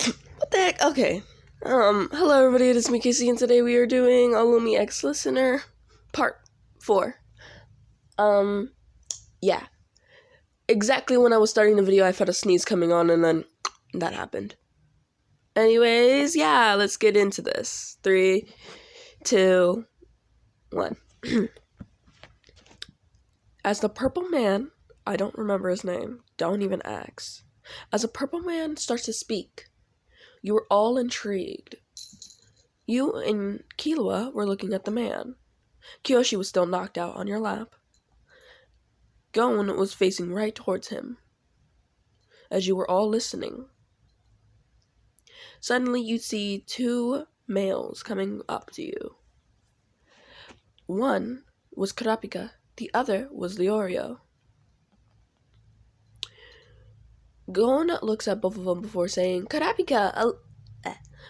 What the heck? Okay. Hello everybody, it is me, Casey, and today we are doing Illumi X Listener Part 4. Yeah. Exactly when I was starting the video, I felt a sneeze coming on, and then that happened. Anyways, yeah, let's get into this. 3, 2, 1. As the purple man, I don't remember his name, don't even ask. As a purple man starts to speak, you were all intrigued. You and Killua were looking at the man. Kyoshi was still knocked out on your lap. Gon was facing right towards him. As you were all listening, suddenly you see 2 males coming up to you. One was Kurapika, the other was Leorio. Gon looks at both of them before saying, Kurapika,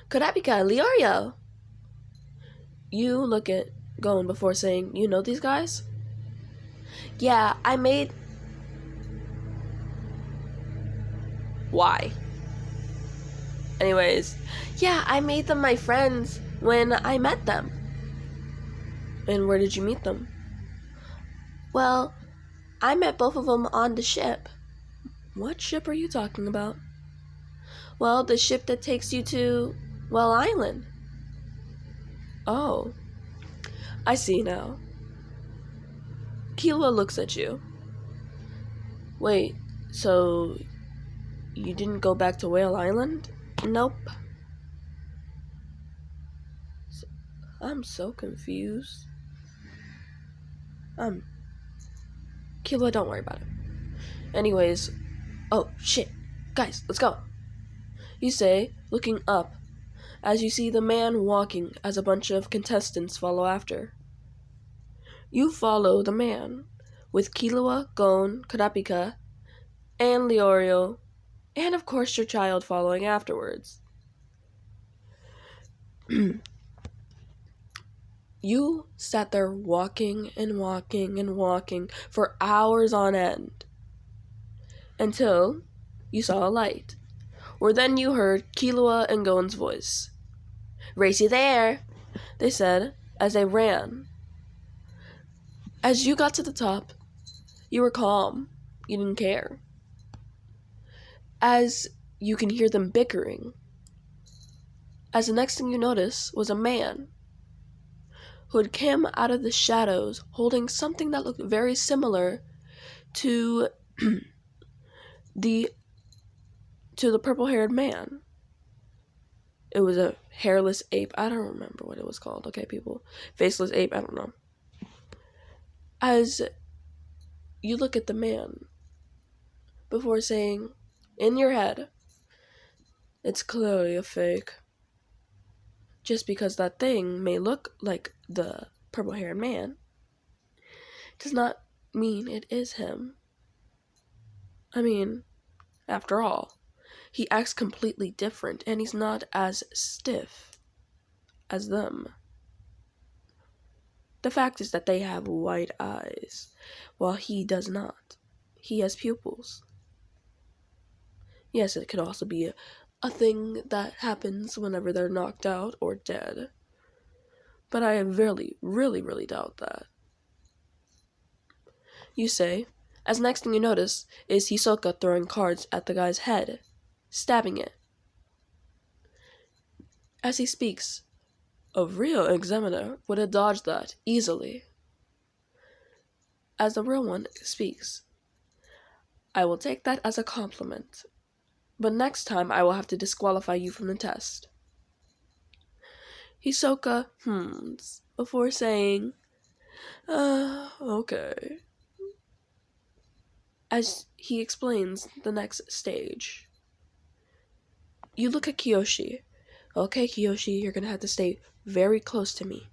Leorio. You look at Gon before saying, you know these guys? Yeah, I made... Why? Anyways, yeah, I made them my friends when I met them. And where did you meet them? Well, I met both of them on the ship. What ship are you talking about? Well, the ship that takes you to, well, Island. Oh, I see now. Killua looks at you. Wait, so you didn't go back to Whale Island? Nope. I'm so confused. Killua, don't worry about it. Anyways, oh shit, guys, let's go. You say, looking up, as you see the man walking as a bunch of contestants follow after. You follow the man, with Killua, Gon, Kurapika, and Leorio, and of course your child following afterwards. You sat there walking and walking and walking for hours on end, until you saw a light, where then you heard Killua and Gon's voice. Racy there, they said as they ran. As you got to the top, you were calm. You didn't care. As you can hear them bickering. As the next thing you notice was a man who had come out of the shadows holding something that looked very similar to the purple-haired man. It was a hairless ape. I don't remember what it was called. Okay, people. Faceless ape. I don't know. As you look at the man before saying, in your head, it's clearly a fake. Just because that thing may look like the purple-haired man does not mean it is him. I mean, after all, he acts completely different, and he's not as stiff as them. The fact is that they have white eyes, while he does not. He has pupils. Yes, it could also be a thing that happens whenever they're knocked out or dead. But I really, really, really doubt that. You say, as next thing you notice is Hisoka throwing cards at the guy's head, stabbing it. As he speaks, a real examiner would have dodged that easily. As the real one speaks, I will take that as a compliment, but next time I will have to disqualify you from the test. Hisoka hums before saying, okay. As he explains the next stage. You look at Kyoshi. Okay, Kyoshi, you're gonna have to stay very close to me.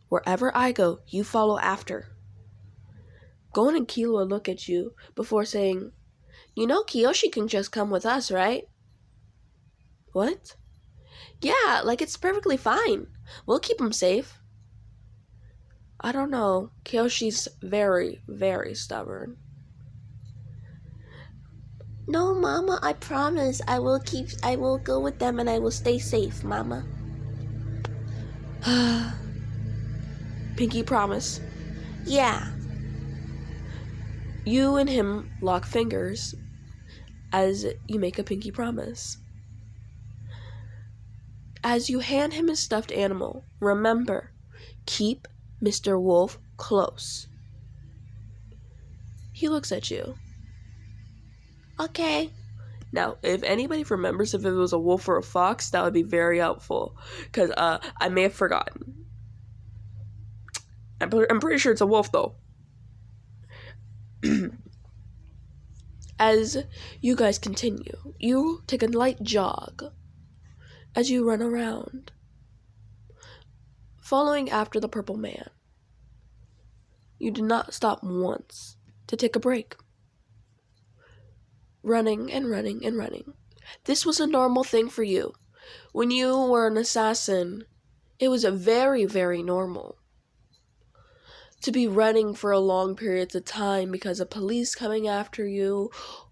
Wherever I go, you follow after. Gon and Killua look at you before saying, you know Kyoshi can just come with us, right? What? Yeah, like it's perfectly fine. We'll keep him safe. I don't know. Kyoshi's very, very stubborn. No, Mama, I promise. I will go with them and I will stay safe, Mama. Pinky promise. Yeah. You and him lock fingers as you make a pinky promise. As you hand him his stuffed animal, remember, keep Mr. Wolf close. He looks at you. Okay. Now, if anybody remembers if it was a wolf or a fox, that would be very helpful, because I may have forgotten. I'm pretty sure it's a wolf, though. As you guys continue, you take a light jog as you run around, following after the purple man. You do not stop once to take a break. Running and running and running. This was a normal thing for you. When you were an assassin, it was a very, very normal to be running for a long periods of time because of police coming after you,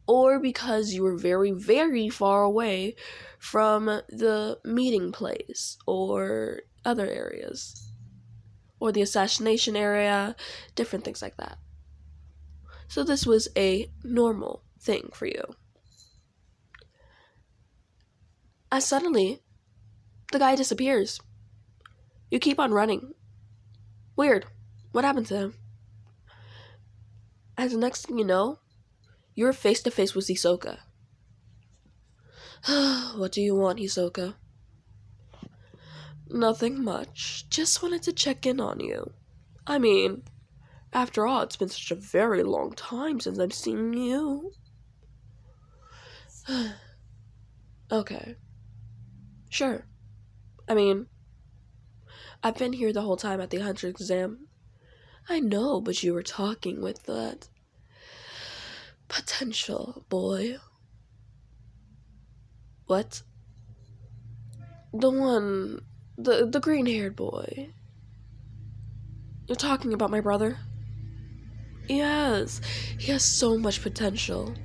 or because you were very, very far away from the meeting place or other areas, or the assassination area, different things like that. So this was a normal thing for you. As suddenly, the guy disappears. You keep on running. Weird. What happened to him? As the next thing you know, you're face to face with Hisoka. What do you want, Hisoka? Nothing much. Just wanted to check in on you. I mean, after all, it's been such a very long time since I've seen you. Okay. Sure. I mean, I've been here the whole time at the 100 exam. I know, but you were talking with that potential boy. What? The green-haired boy. You're talking about my brother? Yes, he has so much potential.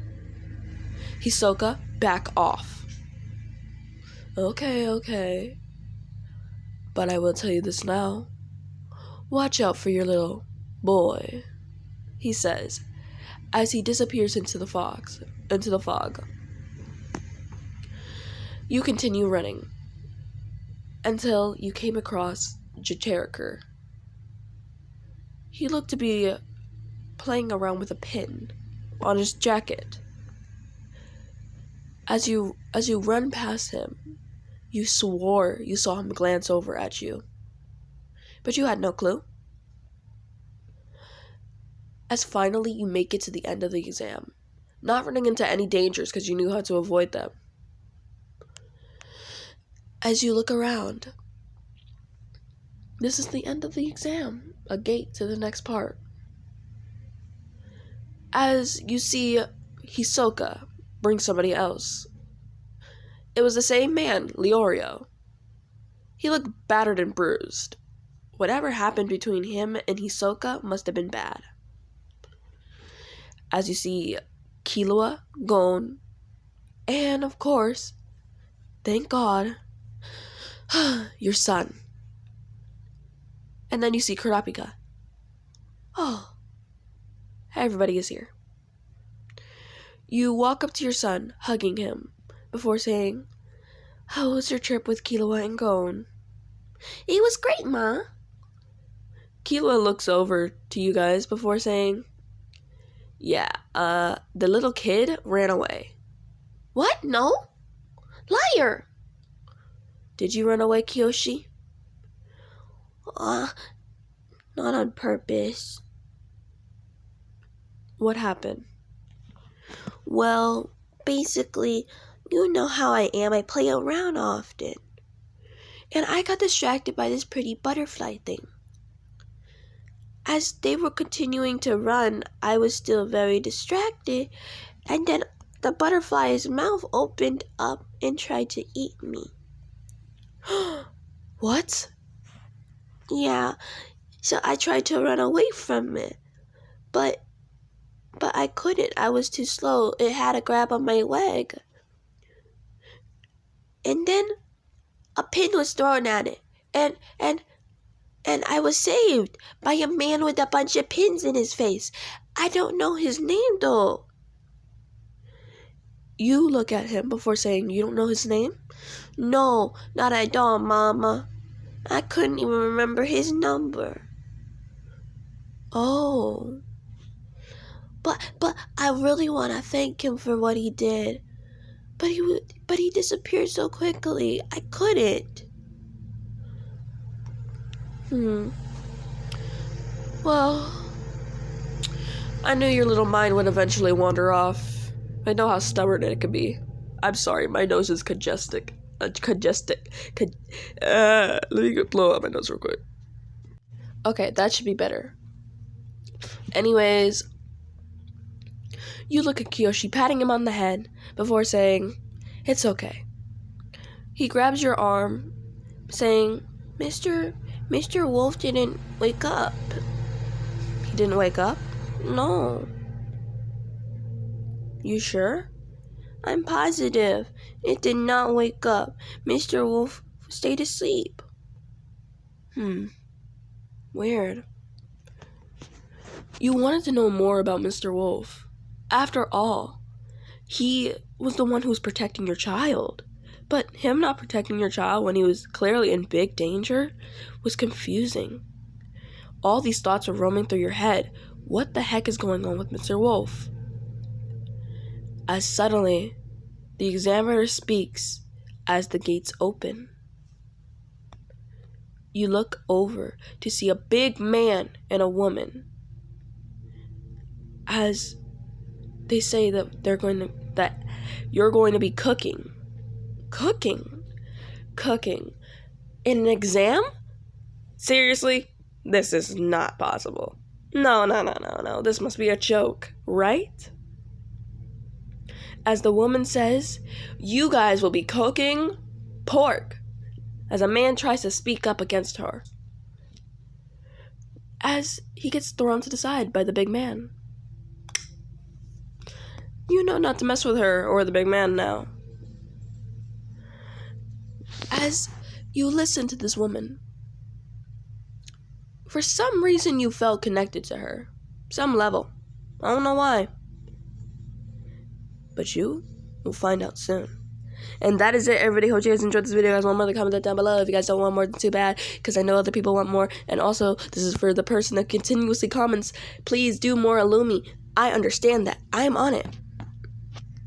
Hisoka, back off. Okay. But I will tell you this now. Watch out for your little boy, he says, as he disappears into the fog. You continue running until you came across Jitteriker. He looked to be playing around with a pin on his jacket. As you run past him, you swore you saw him glance over at you, but you had no clue. As finally you make it to the end of the exam, not running into any dangers because you knew how to avoid them. As you look around, this is the end of the exam, a gate to the next part. As you see Hisoka bring somebody else. It was the same man, Leorio. He looked battered and bruised. Whatever happened between him and Hisoka must have been bad. As you see Killua, Gon, and of course, thank God, your son. And then you see Kurapika. Oh, everybody is here. You walk up to your son, hugging him, before saying, "How was your trip with Killua and Gon?" It was great, Ma. Killua looks over to you guys before saying, "Yeah, the little kid ran away." What? No? Liar! Did you run away, Kiyoshi? Not on purpose. What happened? Well, basically, you know how I am. I play around often. And I got distracted by this pretty butterfly thing. As they were continuing to run, I was still very distracted. And then the butterfly's mouth opened up and tried to eat me. What? Yeah, so I tried to run away from it. But But I couldn't. I was too slow. It had a grab on my leg. And then a pin was thrown at it. And I was saved by a man with a bunch of pins in his face. I don't know his name though. You look at him before saying you don't know his name? No, not at all, Mama. I couldn't even remember his number. Oh. But I really want to thank him for what he did. But he disappeared so quickly. I couldn't. Well, I knew your little mind would eventually wander off. I know how stubborn it can be. I'm sorry, my nose is congested. Let me blow out my nose real quick. Okay, that should be better. Anyways, you look at Kiyoshi, patting him on the head before saying, "It's okay." He grabs your arm, saying, Mr. Wolf didn't wake up. "He didn't wake up? No. You sure?" I'm positive. It did not wake up. Mr. Wolf stayed asleep. Weird. You wanted to know more about Mr. Wolf. After all, he was the one who was protecting your child. But him not protecting your child when he was clearly in big danger was confusing. All these thoughts were roaming through your head. What the heck is going on with Mr. Wolf? As suddenly, the examiner speaks as the gates open. You look over to see a big man and a woman. As they say that you're going to be cooking. Cooking. In an exam? Seriously? This is not possible. No. This must be a joke, right? As the woman says, you guys will be cooking pork. As a man tries to speak up against her. As he gets thrown to the side by the big man. You know not to mess with her or the big man now. As you listen to this woman, for some reason you felt connected to her. Some level. I don't know why. But you will find out soon. And that is it, everybody. Hope you guys enjoyed this video. Guys, want more, comment that down below. If you guys don't want more, then too bad, because I know other people want more. And also, this is for the person that continuously comments, please do more Illumi. I understand that. I'm on it.